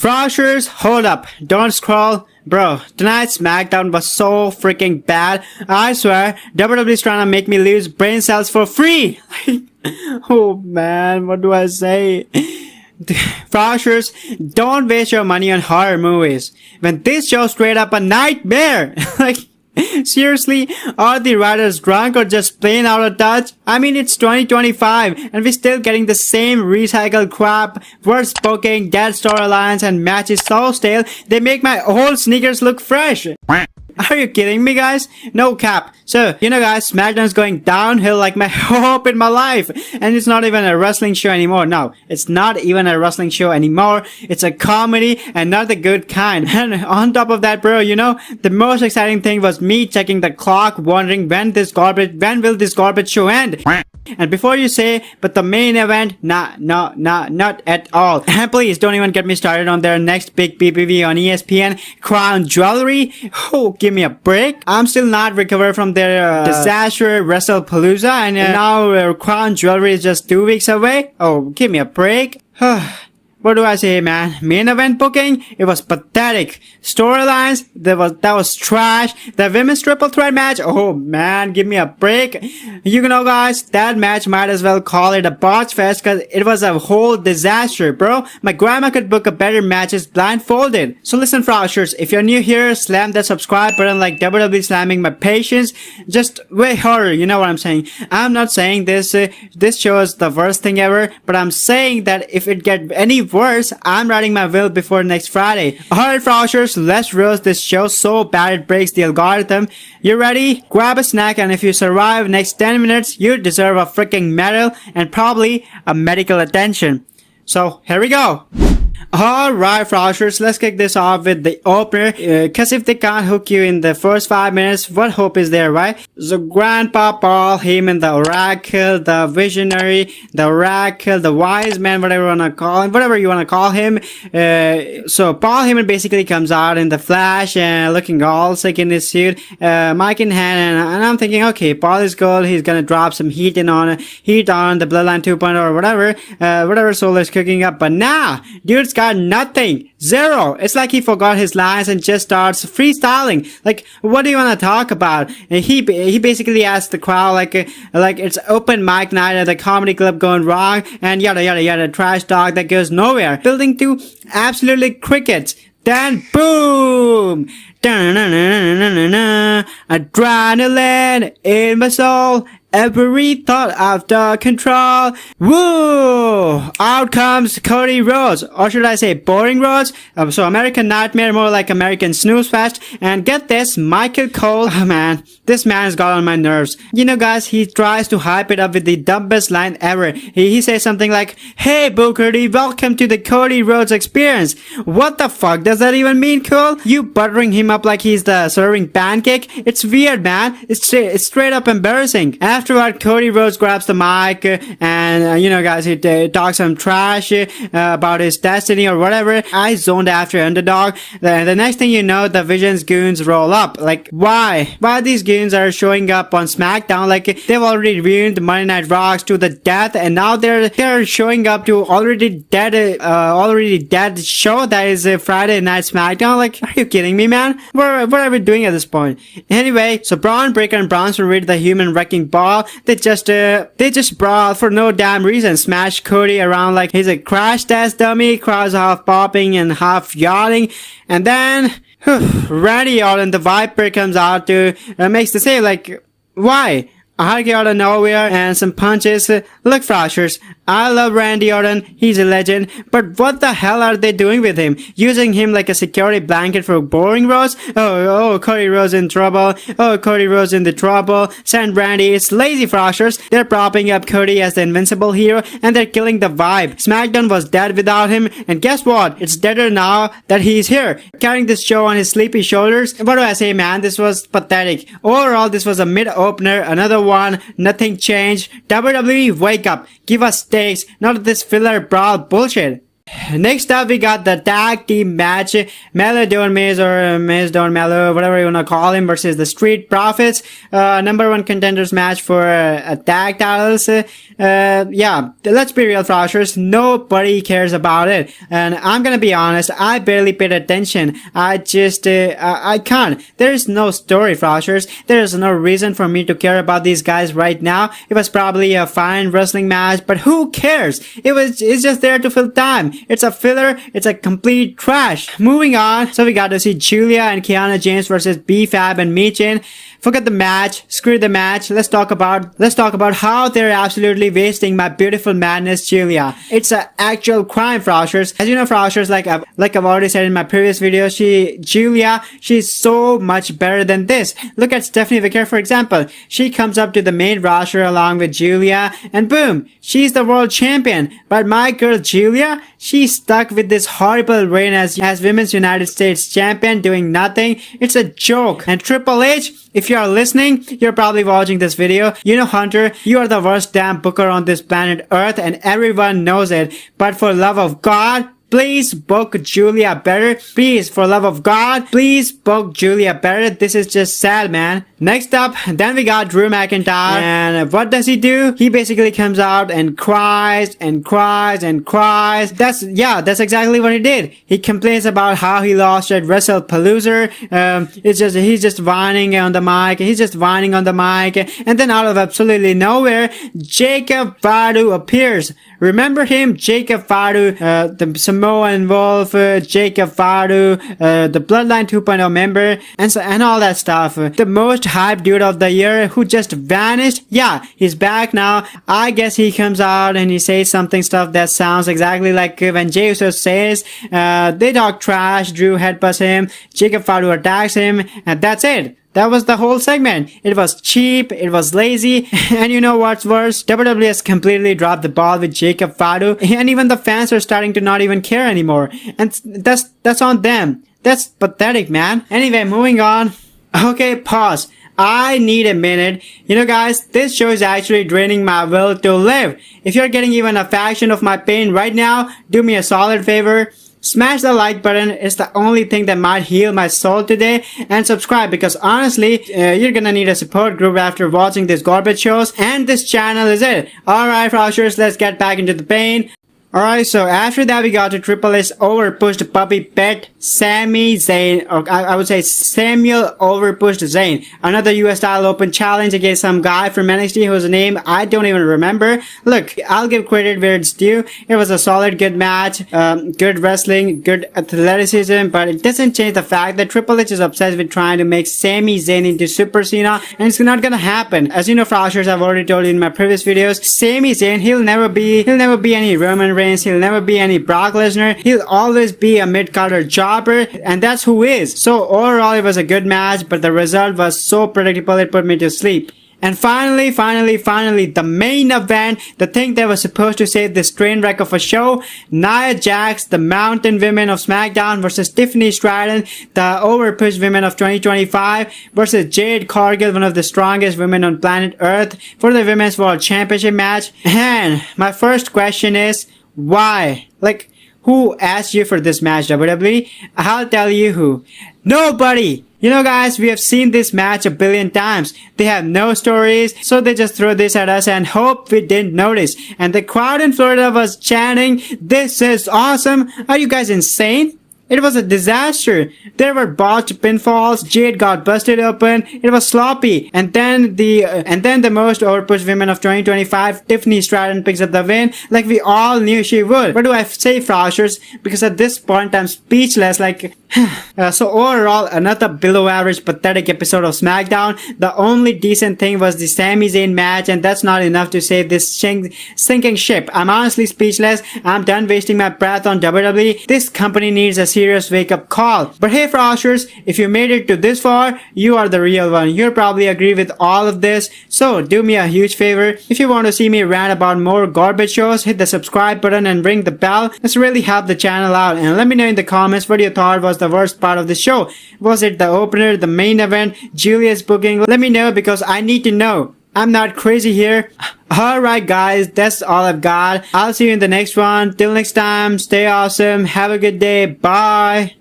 Frauschers, hold up. Don't scroll. Bro, tonight's SmackDown was so freaking bad. I swear, WWE's trying to make me lose brain cells for free. Oh man, what do I say? Frauschers, don't waste your money on horror movies. When this show's straight up a nightmare. Like, seriously, are the writers drunk or just plain out of touch? I mean, it's 2025 and we're still getting the same recycled crap, worse booking, dead storylines, and matches so stale they make my old sneakers look fresh. Are you kidding me, guys? No cap. So, you know guys, SmackDown's going downhill like my hope in my life. And it's not even a wrestling show anymore. No, it's not even a wrestling show anymore. It's a comedy and not the good kind. And on top of that, bro, you know, the most exciting thing was me checking the clock, wondering when will this garbage show end? And before you say, but the main event, not at all. And please don't even get me started on their next big PPV on ESPN, Crown Jewelry. Oh, give me a break. I'm still not recovered from their disaster WrestlePalooza, and now Crown Jewelry is just 2 weeks away. Oh, give me a break. What do I say, man? Main event booking? It was pathetic. Storylines? That was trash. The women's triple threat match? Oh man, give me a break. You know guys, that match might as well call it a botch fest cause it was a whole disaster, bro. My grandma could book a better matches blindfolded. So listen, Frauschers, if you're new here, slam that subscribe button like WWE slamming my patience. Just way harder, you know what I'm saying. I'm not saying this show is the worst thing ever, but I'm saying that if it get any worse, I'm writing my will before next Friday. Alright, Frauschers, let's roast this show so bad it breaks the algorithm. You ready? Grab a snack, and if you survive next 10 minutes, you deserve a freaking medal and probably a medical attention. So, here we go. Alright, Frauschers, let's kick this off with the opener, cause if they can't hook you in the first 5 minutes, what hope is there, right? So Grandpa Paul Heyman, the Oracle, the Visionary, the Oracle, the Wise Man, whatever you wanna call him. So Paul Heyman basically comes out in the Flash and looking all sick in his suit, mic in hand, and I'm thinking, okay, Paul is good, he's gonna drop some heat on the Bloodline 2.0 or whatever Soul is cooking up, but nah, dude's got nothing. Zero. It's like he forgot his lines and just starts freestyling. Like, what do you want to talk about? And he basically asked the crowd like it's open mic night at the comedy club gone wrong and yada trash talk that goes nowhere. Building to absolutely crickets. Then boom! Adrenaline in my soul. Every thought out of control. Woo! Out comes Cody Rhodes, or should I say Boring Rhodes? So American Nightmare, more like American Snooze Fest. And get this, Michael Cole. Oh man, this man has got on my nerves. You know guys, he tries to hype it up with the dumbest line ever. He says something like, "Hey Booker T, welcome to the Cody Rhodes experience." What the fuck does that even mean, Cole? You buttering him up like he's the serving pancake? It's weird, man. It's straight up embarrassing. Afterward, Cody Rhodes grabs the mic and, you know guys, he talks some trash about his destiny or whatever. I zoned after Underdog. The next thing you know, the Vision's goons roll up. Like, why? Why these goons are showing up on SmackDown? Like, they've already ruined Monday Night Rocks to the death, and now they're showing up to already dead show that is Friday Night SmackDown. Like, are you kidding me, man? What are we doing at this point? Anyway, so Braun Breaker and Bronson Reed, the Human Wrecking Ball, they just brawl for no damn reason. Smash Cody around like he's a crash test dummy. Crowds half popping and half yawning, and then Randy Orton, the Viper, comes out to makes the save. Like, why? A hug out of nowhere and some punches. Look, Frauschers, I love Randy Orton, he's a legend, but what the hell are they doing with him? Using him like a security blanket for Boring Rhodes? Oh, Cody Rhodes in trouble. Oh, Cody Rhodes in the trouble. Send Randy. It's lazy, Frauschers. They're propping up Cody as the invincible hero, and they're killing the vibe. SmackDown was dead without him, and guess what? It's deader now that he's here, carrying this show on his sleepy shoulders. What do I say, man? This was pathetic. Overall, this was a mid-opener, another one, nothing changed. WWE, wake up. Give us stakes, not this filler brawl bullshit. Next up, we got the tag team match. Melo Don Miz, or Miz Don Melo, whatever you want to call him, versus the Street Profits. Number one contenders match for tag titles. Yeah, let's be real, Froshers. Nobody cares about it. And I'm gonna be honest, I barely paid attention. I can't. There's no story, Froshers. There's no reason for me to care about these guys right now. It was probably a fine wrestling match, but who cares? It's just there to fill time. It's a filler. It's a complete trash. Moving on. So we got to see Julia and Kiana James versus B-Fab and Michin. Forget the match. Screw the match. Let's talk about how they're absolutely wasting my beautiful madness, Julia. It's an actual crime, Froshers. As you know, Froshers, like I've already said in my previous video, Julia, she's so much better than this. Look at Stephanie Vicker, for example. She comes up to the main roster along with Julia, and boom, she's the world champion. But my girl Julia, she's stuck with this horrible reign as Women's United States champion, doing nothing. It's a joke. And Triple H, if you are listening, you're probably watching this video. You know, Hunter, you are the worst damn booker on this planet Earth, and everyone knows it. But for love of God, please book Julia better. Please, for love of God, please book Julia better. This is just sad, man. Next up, then we got Drew McIntyre. And what does he do? He basically comes out and cries and cries and cries. That's exactly what he did. He complains about how he lost at WrestlePalooza. He's just whining on the mic. He's just whining on the mic. And then out of absolutely nowhere, Jacob Fatu appears. Remember him? Jacob Fatu, the Samoan Wolf, Jacob Fatu, the Bloodline 2.0 member, and all that stuff. The most hyped dude of the year who just vanished. Yeah, he's back now. I guess he comes out and he says stuff that sounds exactly like when Jey Uso says, they talk trash, Drew headbutts him, Jacob Fatu attacks him, and that's it. That was the whole segment. It was cheap, it was lazy, and you know what's worse? WWE has completely dropped the ball with Jacob Fatu, and even the fans are starting to not even care anymore. And that's on them. That's pathetic, man. Anyway, moving on. Okay, pause. I need a minute. You know, guys, this show is actually draining my will to live. If you're getting even a fraction of my pain right now, do me a solid favor. Smash the like button. It's the only thing that might heal my soul today. And subscribe, because honestly, you're gonna need a support group after watching these garbage shows. And this channel is it. Alright, Froshers, let's get back into the pain. Alright, so after that we got to Triple H overpushed puppy pet Sami Zayn, or I would say Samuel overpushed Zayn. Another US title open challenge against some guy from NXT whose name I don't even remember. Look, I'll give credit where it's due. It was a solid, good match, good wrestling, good athleticism, but it doesn't change the fact that Triple H is obsessed with trying to make Sami Zayn into Super Cena, and it's not gonna happen. As you know, Froshers, I've already told you in my previous videos, Sami Zayn, he'll never be any Roman Reigns. He'll never be any Brock Lesnar. He'll always be a mid-carder jobber, and that's who is. So overall, it was a good match, but the result was so predictable it put me to sleep. And finally, the main event, the thing that was supposed to save this train wreck of a show, Nia Jax, the Mountain Women of SmackDown versus Tiffany Stratton, the Overpushed Women of 2025 versus Jade Cargill, one of the strongest women on planet Earth, for the Women's World Championship match. And my first question is, why? Like, who asked you for this match, WWE? I'll tell you who. Nobody! You know, guys, we have seen this match a billion times. They have no stories, so they just throw this at us and hope we didn't notice. And the crowd in Florida was chanting, "This is awesome." Are you guys insane? It was a disaster. There were botched pinfalls. Jade got busted open. It was sloppy. And then the most overpushed women of 2025, Tiffany Stratton, picks up the win, like we all knew she would. What do I say, Froshers? Because at this point I'm speechless. Like, so overall, another below average, pathetic episode of SmackDown. The only decent thing was the Sami Zayn match, and that's not enough to save this sinking ship. I'm honestly speechless. I'm done wasting my breath on WWE. This company needs a serious wake-up call. But hey, Froshers, if you made it to this far, you are the real one. You'll probably agree with all of this. So do me a huge favor. If you want to see me rant about more garbage shows, hit the subscribe button and ring the bell. This really help the channel out. And let me know in the comments what you thought was the worst part of the show. Was it the opener, the main event, Julia's booking? Let me know, because I need to know. I'm not crazy here. Alright guys, that's all I've got. I'll see you in the next one. Till next time, stay awesome. Have a good day. Bye.